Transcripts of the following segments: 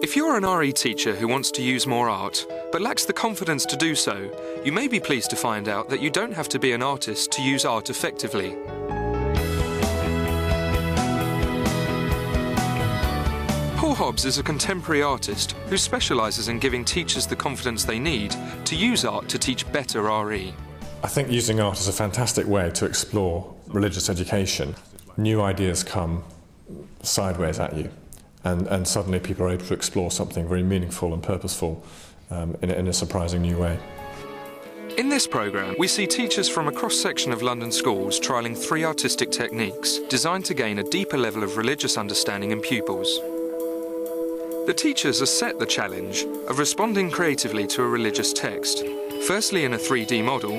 If you're an RE teacher who wants to use more art, but lacks the confidence to do so, you may be pleased to find out that you don't have to be an artist to use art effectively. Paul Hobbs is a contemporary artist who specialises in giving teachers the confidence they need to use art to teach better RE. I think using art is a fantastic way to explore religious education. New ideas come sideways at you, and suddenly people are able to explore something very meaningful and purposeful in a surprising new way. In this programme, we see teachers from a cross-section of London schools trialling 3 artistic techniques designed to gain a deeper level of religious understanding in pupils. The teachers are set the challenge of responding creatively to a religious text, firstly in a 3D model,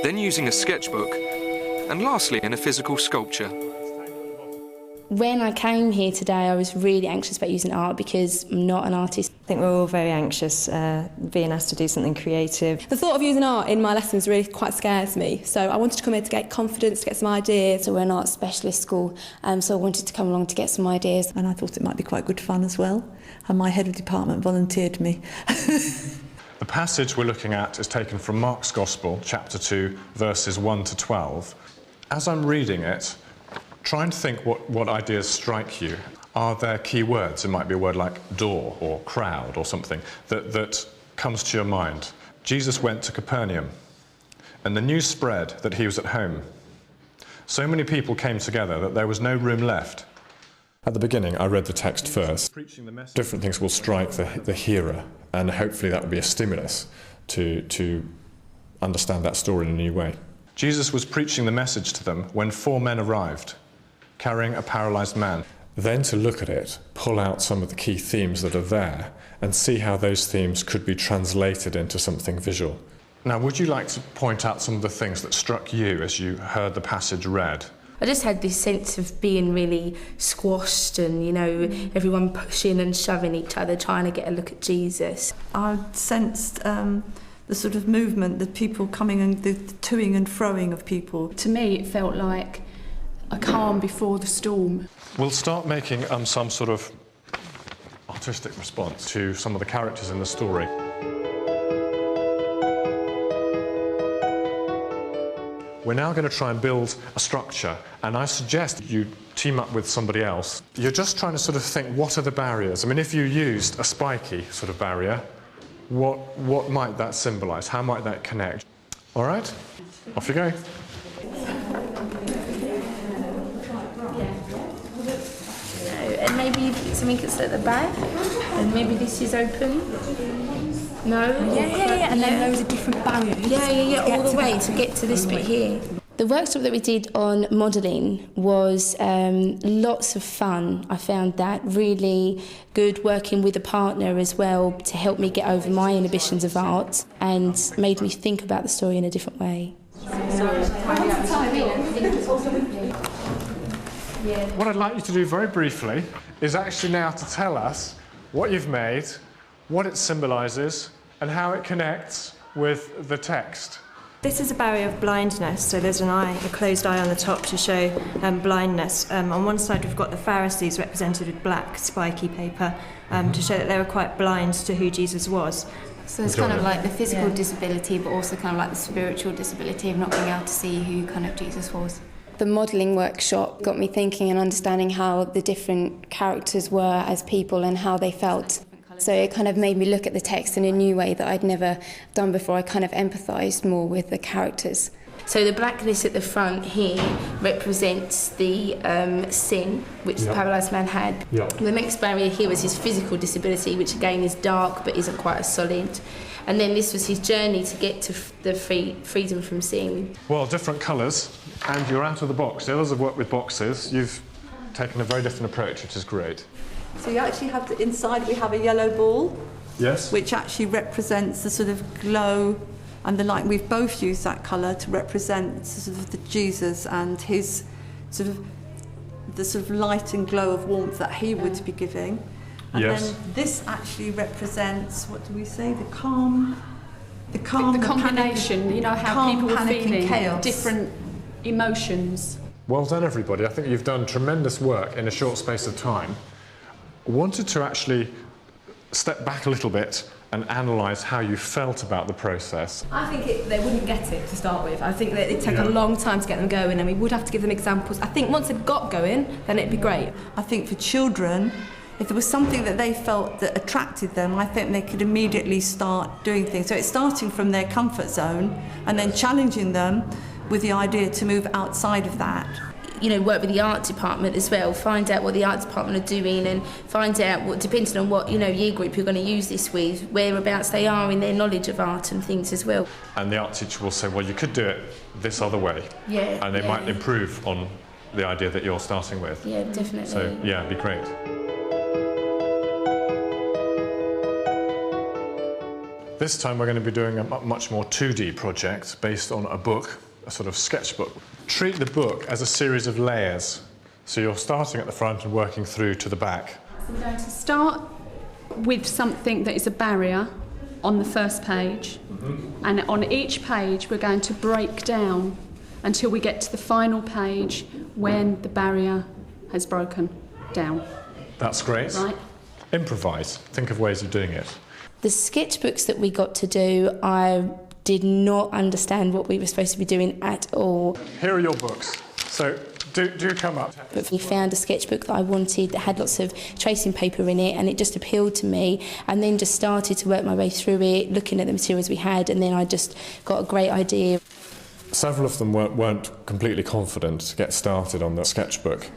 then using a sketchbook, and lastly in a physical sculpture. When I came here today, I was really anxious about using art because I'm not an artist. I think we're all very anxious being asked to do something creative. The thought of using art in my lessons really quite scares me, so I wanted to come here to get confidence, to get some ideas. So we're an art specialist school, so I wanted to come along to get some ideas. And I thought it might be quite good fun as well, and my head of department volunteered me. The passage we're looking at is taken from Mark's Gospel, chapter 2, verses 1 to 12. As I'm reading it, try and think what ideas strike you. Are there key words? It might be a word like door or crowd or something that comes to your mind. Jesus went to Capernaum, and the news spread that he was at home. So many people came together that there was no room left. At the beginning, I read the text first. Different things will strike the hearer, and hopefully that will be a stimulus to understand that story in a new way. Jesus was preaching the message to them when 4 men arrived, carrying a paralysed man. Then to look at it, pull out some of the key themes that are there, and see how those themes could be translated into something visual. Now, would you like to point out some of the things that struck you as you heard the passage read? I just had this sense of being really squashed and, you know, everyone pushing and shoving each other, trying to get a look at Jesus. I sensed the sort of movement, the people coming and the toing and froing of people. To me, it felt like a calm before the storm. We'll start making some sort of artistic response to some of the characters in the story. We're now going to try and build a structure, and I suggest you team up with somebody else. You're just trying to sort of think, what are the barriers? I mean, if you used a spiky sort of barrier, what might that symbolise? How might that connect? All right, off you go. And maybe something that's at the back, and maybe this is open. No? Yeah, and then loads of different barriers. Yeah, all the way to get to this bit here. The workshop that we did on modelling was lots of fun. I found that really good, working with a partner as well to help me get over my inhibitions of art and made me think about the story in a different way. What I'd like you to do very briefly is actually now to tell us what you've made, what it symbolises, and how it connects with the text. This is a barrier of blindness, so there's a closed eye on the top to show blindness. On one side we've got the Pharisees represented with black spiky paper to show that they were quite blind to who Jesus was. So it's kind of like the physical disability, but also kind of like the spiritual disability of not being able to see who kind of Jesus was. The modelling workshop got me thinking and understanding how the different characters were as people and how they felt. So it kind of made me look at the text in a new way that I'd never done before. I kind of empathised more with the characters. So the blackness at the front here represents the sin which the paralysed man had. The next barrier here was his physical disability, which again is dark but isn't quite as solid. And then this was his journey to get to the freedom from sin. Well, different colours, and you're out of the box. The others have worked with boxes. You've taken a very different approach, which is great. So you actually have inside we have a yellow ball. Yes. Which actually represents the sort of glow and the light. We've both used that colour to represent sort of the Jesus and his sort of the sort of light and glow of warmth that he would be giving. And then this actually represents, what do we say, the calm, the combination, panic, you know, how people were feeling, chaos. Different emotions. Well done, everybody. I think you've done tremendous work in a short space of time. Wanted to actually step back a little bit and analyse how you felt about the process. I think they wouldn't get it to start with. I think that it'd take a long time to get them going, and we would have to give them examples. I think once they got going, then it'd be great. I think for children, if there was something that they felt that attracted them, I think they could immediately start doing things. So it's starting from their comfort zone and then challenging them with the idea to move outside of that. You know, work with the art department as well, find out what the art department are doing, and find out what, depending on what, you know, year group you're going to use this with, whereabouts they are in their knowledge of art and things as well. And the art teacher will say, well, you could do it this other way. Yeah. And they might improve on the idea that you're starting with. Yeah, definitely. So, yeah, it'd be great. This time we're going to be doing a much more 2D project based on a book, a sort of sketchbook. Treat the book as a series of layers. So you're starting at the front and working through to the back. So we're going to start with something that is a barrier on the first page. And on each page we're going to break down until we get to the final page when the barrier has broken down. That's great. Right. Improvise. Think of ways of doing it. The sketchbooks that we got to do, I did not understand what we were supposed to be doing at all. Here are your books. So do come up. But we found a sketchbook that I wanted that had lots of tracing paper in it, and it just appealed to me, and then just started to work my way through it, looking at the materials we had, and then I just got a great idea. Several of them weren't completely confident to get started on the sketchbook,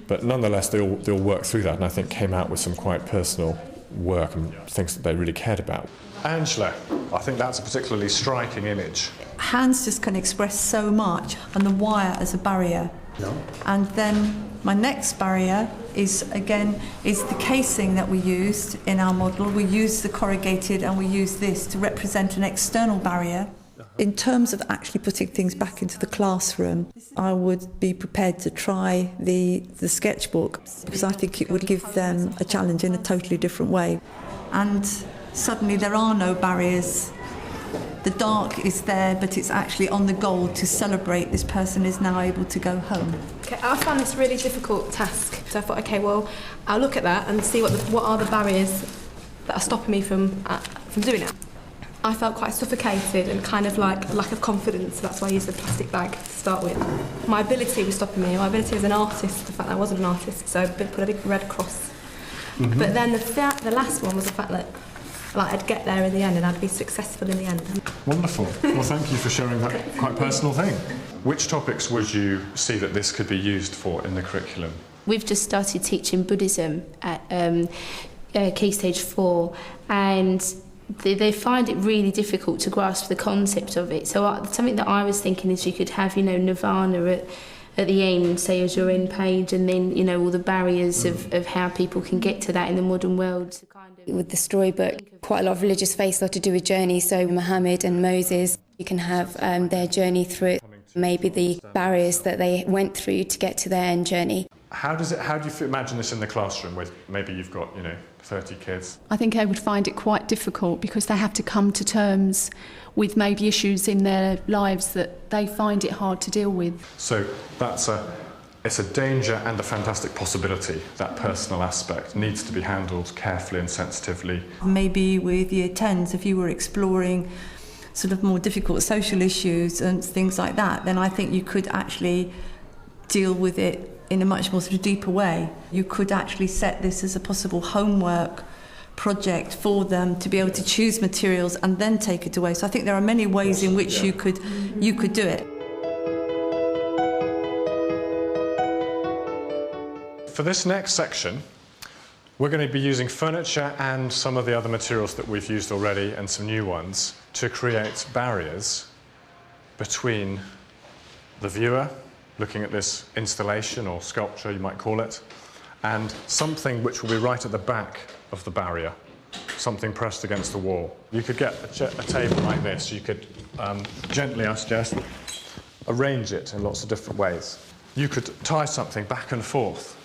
but nonetheless they all worked through that, and I think came out with some quite personal work and things that they really cared about. Angela, I think that's a particularly striking image. Hands just can express so much, and the wire as a barrier. No. And then my next barrier is the casing that we used in our model. We used the corrugated and we used this to represent an external barrier. In terms of actually putting things back into the classroom, I would be prepared to try the sketchbook, because I think it would give them a challenge in a totally different way. And suddenly there are no barriers. The dark is there, but it's actually on the gold to celebrate this person is now able to go home. Okay, I found this a really difficult task. So I thought, okay, well, I'll look at that and see what are the barriers that are stopping me from doing it. I felt quite suffocated and kind of like lack of confidence. That's why I used the plastic bag to start with. My ability was stopping me. My ability as an artist, the fact that I wasn't an artist, so I put a big red cross. Mm-hmm. But then the last one was the fact that I'd get there in the end and I'd be successful in the end. Wonderful. Well, thank you for sharing that quite personal thing. Which topics would you see that this could be used for in the curriculum? We've just started teaching Buddhism at Key Stage 4, and they find it really difficult to grasp the concept of it. So something that I was thinking is you could have, nirvana at the end, say as your end page, and then, all the barriers of how people can get to that in the modern world. So with the storybook, quite a lot of religious faiths are to do with journeys. So Muhammad and Moses, you can have their journey through it, maybe the barriers that they went through to get to their end journey. How do you imagine this in the classroom with maybe you've got 30 kids? I think I would find it quite difficult because they have to come to terms with maybe issues in their lives that they find it hard to deal with. So it's a danger and a fantastic possibility. That personal aspect needs to be handled carefully and sensitively. Maybe with year 10s, if you were exploring sort of more difficult social issues and things like that, then I think you could actually deal with it in a much more sort of deeper way. You could actually set this as a possible homework project for them to be able to choose materials and then take it away. So I think there are many ways in which you could do it. For this next section, we're going to be using furniture and some of the other materials that we've used already and some new ones to create barriers between the viewer looking at this installation or sculpture, you might call it, and something which will be right at the back of the barrier, something pressed against the wall. You could get a table like this. You could gently, I suggest, arrange it in lots of different ways. You could tie something back and forth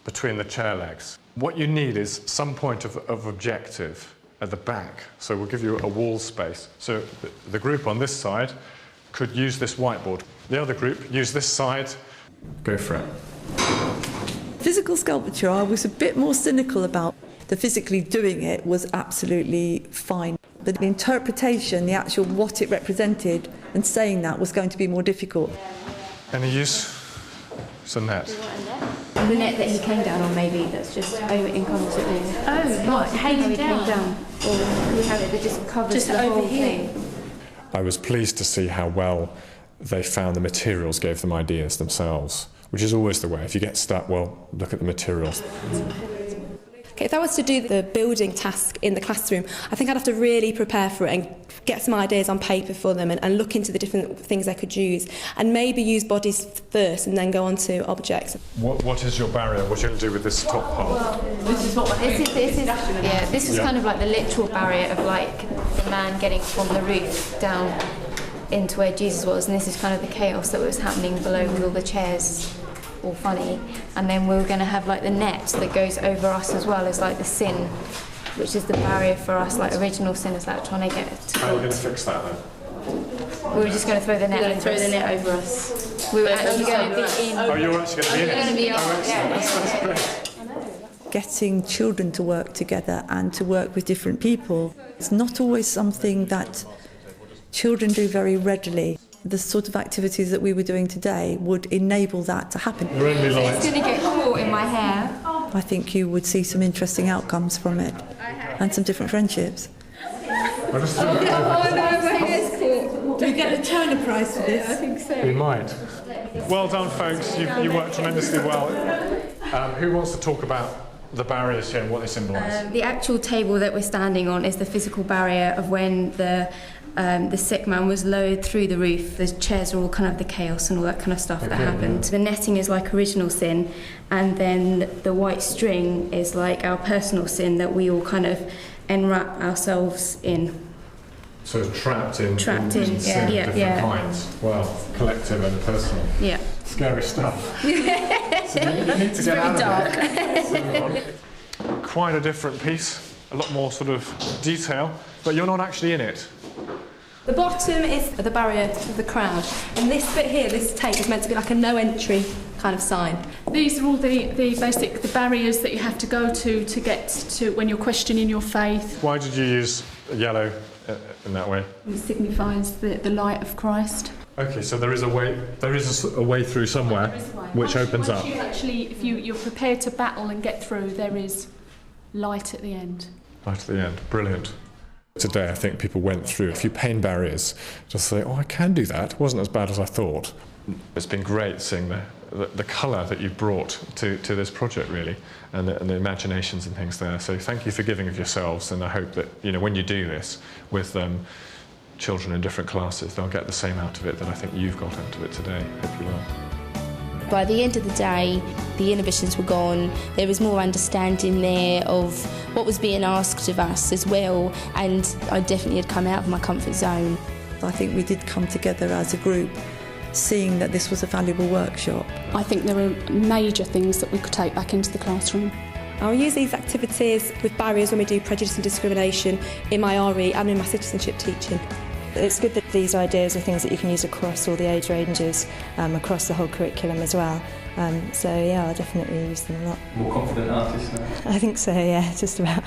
between the chair legs. What you need is some point of objective at the back, so we'll give you a wall space. So the group on this side could use this whiteboard. The other group use this side. Go for it. Physical sculpture I was a bit more cynical about. The physically doing it was absolutely fine. But the interpretation, the actual what it represented and saying that was going to be more difficult. Any use? It's a net. The net that he came down on, maybe, that's just over in concert. Oh, right, How he came down. Or we have it that just covers just the over whole here. thing. I was pleased to see how well they found the materials gave them ideas themselves, which is always the way. If you get stuck, well, look at the materials. Okay, if I was to do the building task in the classroom, I think I'd have to really prepare for it and get some ideas on paper for them and look into the different things they could use, and maybe use bodies first and then go on to objects. What is your barrier? What are you going to do with this top part? This is kind of like the literal barrier of like the man getting from the roof down into where Jesus was, and this is kind of the chaos that was happening below with all the chairs all funny, and then we're going to have like the net that goes over us as well as like the sin, which is the barrier for us, like original sin is like trying to get to How are you going to fix that then? we were just going to throw the net over us. We were actually going to be in. Oh, you're actually going to be in it? Going to be Oh, excellent. That's great. Getting children to work together and to work with different people, it's not always something that children do very readily. The sort of activities that we were doing today would enable that to happen. You're only light. It's going to get caught in my hair. I think you would see some interesting outcomes from it and some different friendships. I'll just do Do we get a Turner Prize for this? I think so. We might. Well done, folks. You worked tremendously well. Who wants to talk about the barriers here and what they symbolise? The actual table that we're standing on is the physical barrier of when the sick man was lowered through the roof. The chairs are all kind of the chaos and all that kind of stuff that happened. The netting is like original sin, and then the white string is like our personal sin that we all kind of enwrap ourselves in. So trapped in sin of different kinds. Well, collective and personal. Yeah. Scary stuff. So you need to get out of it. Quite a different piece, a lot more sort of detail, but you're not actually in it. The bottom is the barrier of the crowd, and this bit here, this tape, is meant to be like a no entry kind of sign. These are all the barriers that you have to go to get to when you're questioning your faith. Why did you use yellow in that way? It signifies the light of Christ. Okay, so there is a way. There is a way through somewhere, which opens up. If you're prepared to battle and get through, there is light at the end. Light at the end. Brilliant. Today, I think people went through a few pain barriers to say, oh, I can do that. It wasn't as bad as I thought. It's been great seeing the colour that you've brought to this project, really, and the imaginations and things there. So thank you for giving of yourselves, and I hope that, when you do this with children in different classes, they'll get the same out of it that I think you've got out of it today. Hope you will. By the end of the day, the inhibitions were gone. There was more understanding there of what was being asked of us as well, and I definitely had come out of my comfort zone. I think we did come together as a group, seeing that this was a valuable workshop. I think there are major things that we could take back into the classroom. I'll use these activities with barriers when we do prejudice and discrimination in my RE and in my citizenship teaching. It's good that these ideas are things that you can use across all the age ranges, across the whole curriculum as well. So yeah, I'll definitely use them a lot. More confident artist now? I think so, yeah, just about.